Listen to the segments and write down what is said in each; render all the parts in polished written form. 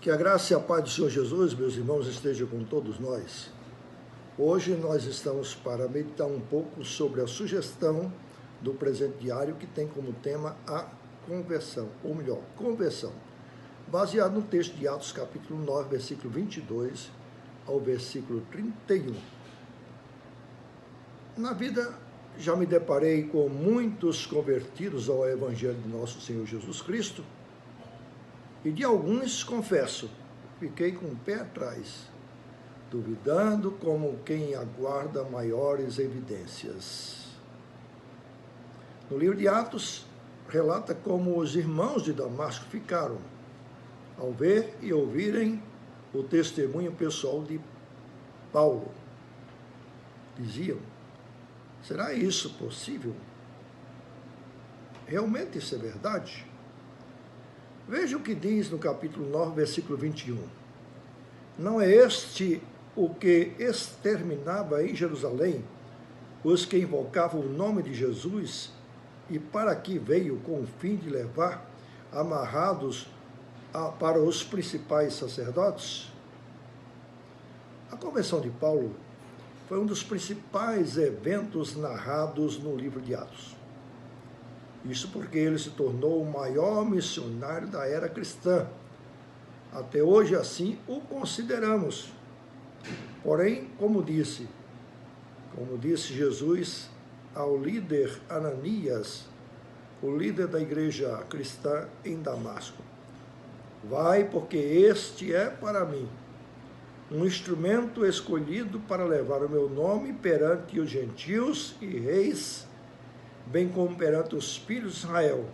Que a graça e a paz do Senhor Jesus, meus irmãos, estejam com todos nós. Hoje nós estamos para meditar um pouco sobre a sugestão do presente diário que tem como tema a conversão, ou melhor, conversão, baseado no texto de Atos capítulo 9, versículo 22 ao versículo 31. Na vida já me deparei com muitos convertidos ao Evangelho de nosso Senhor Jesus Cristo, e de alguns, confesso, fiquei com o pé atrás, duvidando como quem aguarda maiores evidências. No livro de Atos, relata como os irmãos de Damasco ficaram, ao ver e ouvirem o testemunho pessoal de Paulo. Diziam: será isso possível? Realmente isso é verdade? Veja o que diz no capítulo 9, versículo 21. Não é este o que exterminava em Jerusalém os que invocavam o nome de Jesus, e para que veio com o fim de levar amarrados para os principais sacerdotes? A conversão de Paulo foi um dos principais eventos narrados no livro de Atos. Isso porque ele se tornou o maior missionário da era cristã. Até hoje, assim, o consideramos. Porém, como disse Jesus ao líder Ananias, o líder da igreja cristã em Damasco: vai, porque este é para mim um instrumento escolhido para levar o meu nome perante os gentios e reis, bem como perante os filhos de Israel,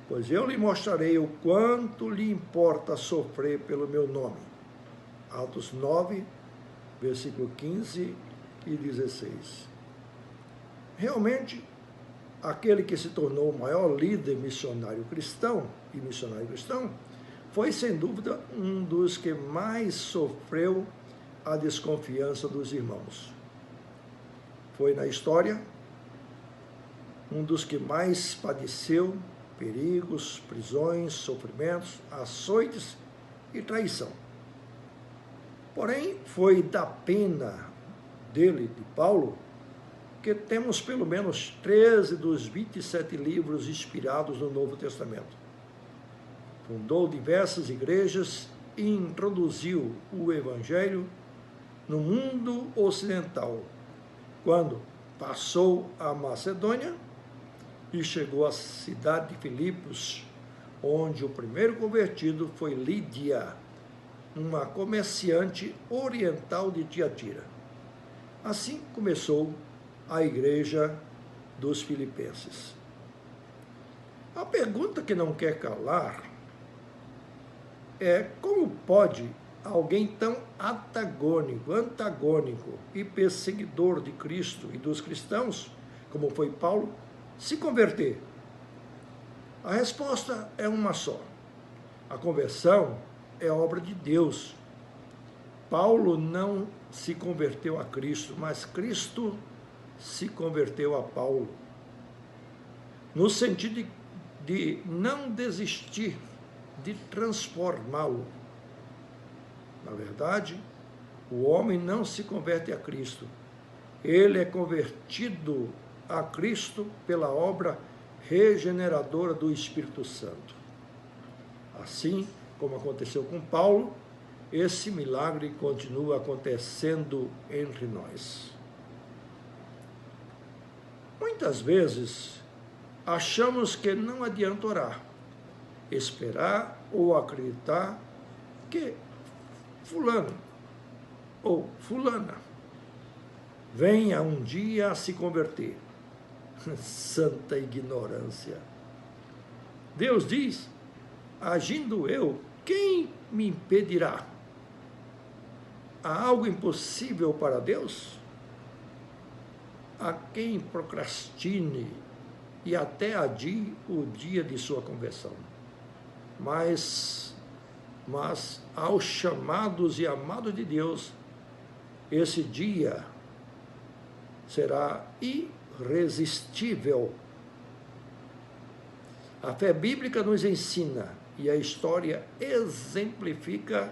pois eu lhe mostrarei o quanto lhe importa sofrer pelo meu nome. Atos 9, versículo 15 e 16. Realmente, aquele que se tornou o maior líder missionário cristão foi, sem dúvida, um dos que mais sofreu a desconfiança dos irmãos. Foi na história um dos que mais padeceu perigos, prisões, sofrimentos, açoites e traição. Porém, foi da pena dele, de Paulo, que temos pelo menos 13 dos 27 livros inspirados no Novo Testamento. Fundou diversas igrejas e introduziu o Evangelho no mundo ocidental, quando passou a Macedônia e chegou à cidade de Filipos, onde o primeiro convertido foi Lídia, uma comerciante oriental de Tiatira. Assim começou a igreja dos filipenses. A pergunta que não quer calar é: como pode alguém tão antagônico e perseguidor de Cristo e dos cristãos, como foi Paulo, se converter? A resposta é uma só: a conversão é obra de Deus. Paulo não se converteu a Cristo, mas Cristo se converteu a Paulo, no sentido de não desistir de transformá-lo. Na verdade, o homem não se converte a Cristo, ele é convertido a Cristo pela obra regeneradora do Espírito Santo. Assim como aconteceu com Paulo, esse milagre continua acontecendo entre nós. Muitas vezes achamos que não adianta orar, esperar ou acreditar que fulano ou fulana venha um dia a se converter. Santa ignorância. Deus diz: agindo eu, quem me impedirá? Há algo impossível para Deus? Há quem procrastine e até adie o dia de sua conversão. Mas aos chamados e amados de Deus, esse dia será irresistível. A fé bíblica nos ensina E a história exemplifica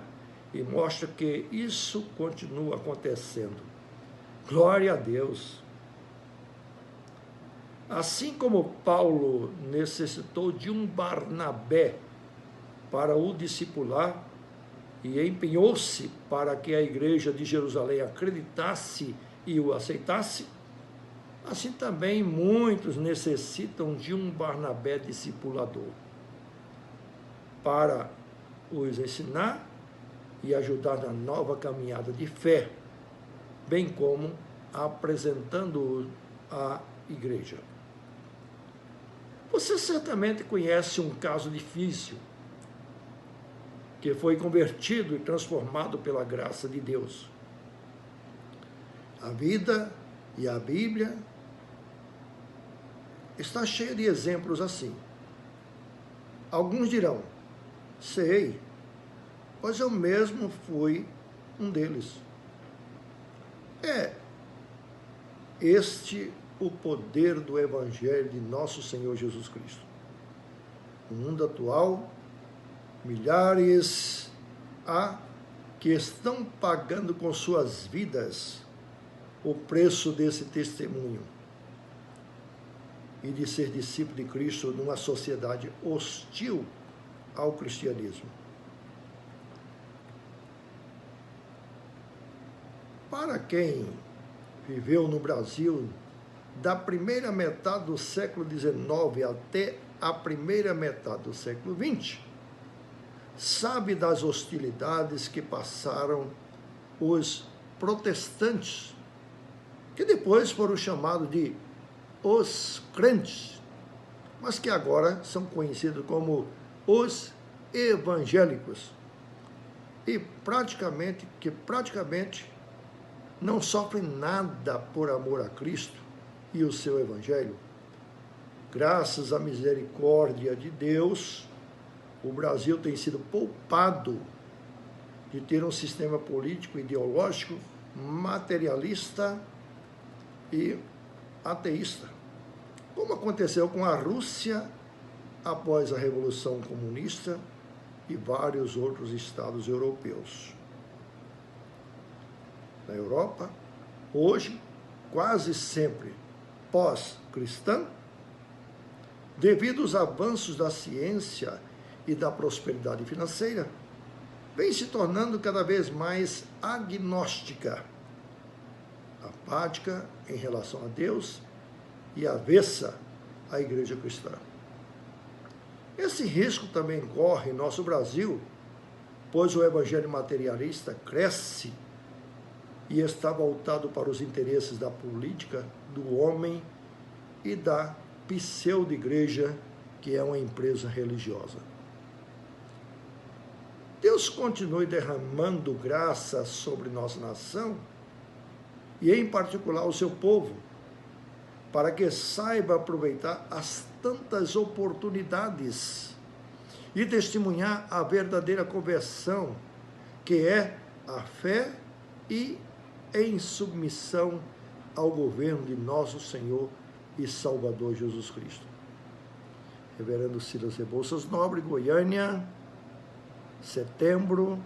e mostra que isso continua acontecendo. Glória a Deus! Assim como Paulo necessitou de um Barnabé para o discipular e empenhou-se para que a igreja de Jerusalém acreditasse e o aceitasse, assim também muitos necessitam de um Barnabé discipulador para os ensinar e ajudar na nova caminhada de fé, bem como apresentando-o à igreja. Você certamente conhece um caso difícil que foi convertido e transformado pela graça de Deus. A vida e a Bíblia está cheia de exemplos assim. Alguns dirão: sei, pois eu mesmo fui um deles. É este o poder do Evangelho de nosso Senhor Jesus Cristo. No mundo atual, milhares há que estão pagando com suas vidas o preço desse testemunho e de ser discípulo de Cristo numa sociedade hostil ao cristianismo. Para quem viveu no Brasil da primeira metade do século XIX até a primeira metade do século XX, sabe das hostilidades que passaram os protestantes, que depois foram chamados de os crentes, mas que agora são conhecidos como os evangélicos, e praticamente não sofrem nada por amor a Cristo e o seu evangelho. Graças à misericórdia de Deus, o Brasil tem sido poupado de ter um sistema político ideológico materialista e ateísta, como aconteceu com a Rússia após a Revolução Comunista e vários outros estados europeus. Na Europa, hoje, quase sempre pós-cristã, devido aos avanços da ciência e da prosperidade financeira, vem se tornando cada vez mais agnóstica, apática em relação a Deus e avessa à igreja cristã. Esse risco também corre em nosso Brasil, pois o evangelho materialista cresce e está voltado para os interesses da política, do homem e da pseudo-igreja, que é uma empresa religiosa. Deus continue derramando graça sobre nossa nação e, em particular, o seu povo, para que saiba aproveitar as tantas oportunidades e testemunhar a verdadeira conversão, que é a fé e em submissão ao governo de nosso Senhor e Salvador Jesus Cristo. Reverendo Silas Rebouças Nobre, Goiânia, setembro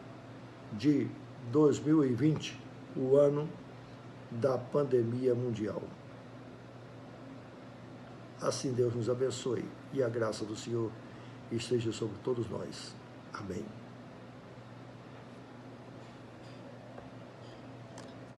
de 2020, o ano da pandemia mundial. Assim Deus nos abençoe e a graça do Senhor esteja sobre todos nós. Amém.